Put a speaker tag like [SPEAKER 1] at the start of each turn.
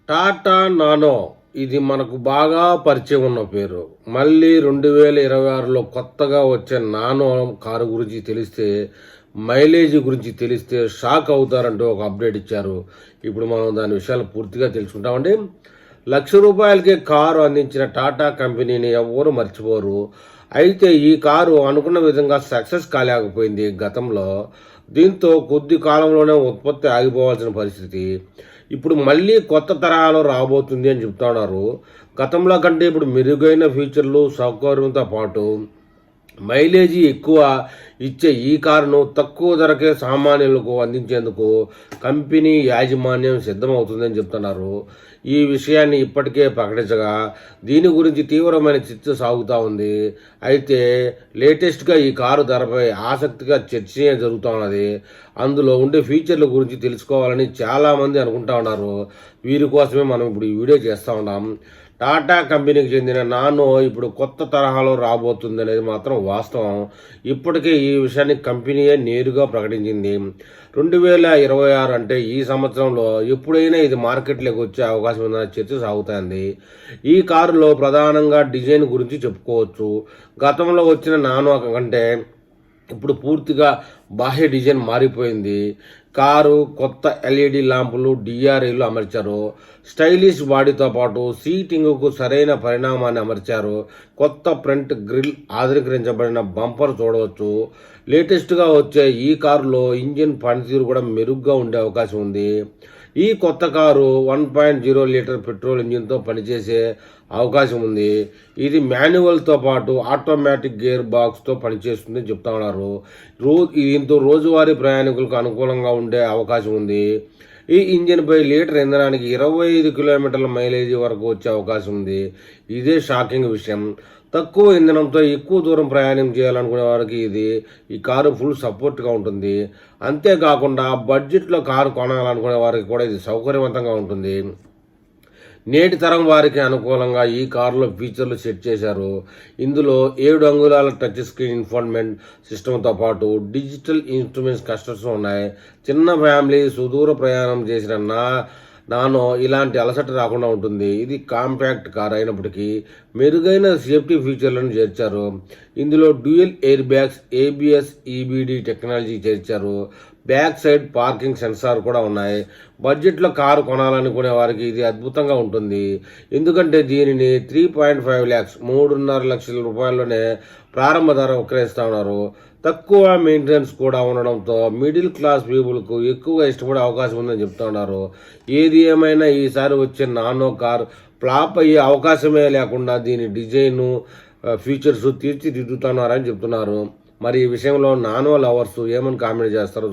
[SPEAKER 1] Tata nano ఇది మనకు బాగా పరిచయం ఉన్న పేరు. మళ్ళీ 2026లో కొత్తగా వచ్చే నానో కారు గురించి తెలిస్తే, మైలేజ్ గురించి తెలిస్తే షాక్ అవుతారంటూ ఒక అప్డేట్ ఇచ్చారు. ఇప్పుడు మనం దాని విషయాలు పూర్తిగా తెలుసుకుంటామండి. ₹1,00,000కే కారు అందించిన టాటా కంపెనీని ఎవ్వరూ మర్చిపోరు. అయితే ఈ కారు అనుకున్న విధంగా సక్సెస్ కాలేకపోయింది గతంలో. దీంతో కొద్ది కాలంలోనే ఉత్పత్తి ఆగిపోవాల్సిన పరిస్థితి. ఇప్పుడు మళ్ళీ కొత్త తరహాలో రాబోతుంది అని చెప్తున్నారు. గతంలో కంటే ఇప్పుడు మెరుగైన ఫీచర్లు, సౌకర్యంతో పాటు మైలేజీ ఎక్కువ ఇచ్చే ఈ కారును తక్కువ ధరకే సామాన్యులకు అందించేందుకు కంపెనీ యాజమాన్యం సిద్ధమవుతుందని చెప్తున్నారు. ఈ విషయాన్ని ఇప్పటికే ప్రకటించగా దీని గురించి తీవ్రమైన చర్చ సాగుతూ ఉంది. అయితే లేటెస్ట్గా ఈ కారు ధరపై ఆసక్తిగా చర్చ జరుగుతూ ఉన్నది. అందులో ఉండే ఫీచర్ల గురించి తెలుసుకోవాలని చాలామంది అనుకుంటా ఉన్నారు. వీరి కోసమే మనం ఇప్పుడు ఈ వీడియో చేస్తూ ఉన్నాం. టాటా కంపెనీకి చెందిన నానో ఇప్పుడు కొత్త తరహాలో రాబోతుంది అనేది మాత్రం వాస్తవం. ఇప్పటికే ఈ విషయాన్ని కంపెనీయే నేరుగా ప్రకటించింది. 2026 అంటే ఈ సంవత్సరంలో ఎప్పుడైనా ఇది మార్కెట్లోకి వచ్చే అవకాశం ఉందన్న చర్చ సాగుతుంది. ఈ కారులో ప్రధానంగా డిజైన్ గురించి చెప్పుకోవచ్చు. గతంలో వచ్చిన నానో కంటే ఇప్పుడు పూర్తిగా బాహ్య డిజైన్ మారిపోయింది. కారు కొత్త ఎల్ఈడి ల్యాంపులు, డిఆర్ఏలు అమర్చారు. స్టైలిష్ బాడీతో పాటు సీటింగ్కు సరైన పరిణామాన్ని అమర్చారు. కొత్త ఫ్రంట్ గ్రిల్, ఆధునీకరించబడిన బంపర్ చూడవచ్చు. లేటెస్ట్గా వచ్చే ఈ కారులో ఇంజిన్ పనితీరు కూడా మెరుగ్గా ఉండే అవకాశం ఉంది. ఈ కొత్త కారు 1.0 లీటర్ పెట్రోల్ ఇంజిన్తో పనిచేసే అవకాశం ఉంది. ఇది మాన్యువల్తో పాటు ఆటోమేటిక్ గేర్ బాక్స్తో పనిచేస్తుందని చెప్తా ఉన్నారు. దీంతో రోజువారీ ప్రయాణికులకు అనుకూలంగా ఉండే అవకాశం ఉంది. ఈ ఇంజిన్పై లీటర్ ఇంధనానికి 25 కిలోమీటర్ల మైలేజీ వరకు వచ్చే అవకాశం ఉంది. ఇదే షాకింగ్ విషయం. తక్కువ ఇంధనంతో ఎక్కువ దూరం ప్రయాణం చేయాలనుకునే వారికి ఈ కారు ఫుల్ సపోర్ట్గా ఉంటుంది. అంతేకాకుండా బడ్జెట్లో కారు కొనాలనుకునే వారికి కూడా ఇది సౌకర్యవంతంగా ఉంటుంది. నేటి తరం వారికి అనుకూలంగా ఈ కారులో ఫీచర్లు సెట్ చేశారు. ఇందులో 7 అంగుళాల టచ్ స్క్రీన్ ఇన్ఫోటైన్మెంట్ సిస్టమ్తో పాటు డిజిటల్ ఇన్స్ట్రుమెంట్స్ కస్టర్స్ ఉన్నాయి. చిన్న ఫ్యామిలీ సుదూర ప్రయాణం చేసిన నానో ఇలాంటి అలసట రాకుండా ఉంటుంది. ఇది కాంపాక్ట్ కార్ అయినప్పటికీ మెరుగైన సేఫ్టీ ఫీచర్లను చేర్చారు. ఇందులో dual air bags, ABS, EBD technology చేర్చారు. బ్యాక్ సైడ్ పార్కింగ్ సెన్సార్ కూడా ఉన్నాయి. బడ్జెట్లో కారు కొనాలనుకునే వారికి ఇది అద్భుతంగా ఉంటుంది. ఎందుకంటే దీనిని 3.5 lakhs, 3.5 లక్షల రూపాయల్లోనే ప్రారంభ ధర విక్రయిస్తూ ఉన్నారు. తక్కువ మెయింటెనెన్స్ కూడా ఉండడంతో మిడిల్ క్లాస్ పీపుల్కు ఎక్కువగా ఇష్టపడే అవకాశం ఉందని చెప్తూ ఉన్నారు. ఏది ఏమైనా ఈసారి వచ్చే నానో కార్ ఫ్లాప్ అయ్యే అవకాశమే లేకుండా దీని డిజైను, ఫీచర్స్ తీర్చిదిద్దుతున్నారని చెప్తున్నారు. మరి ఈ విషయంలో నానో లవర్స్ ఏమని కామెంట్ చేస్తారో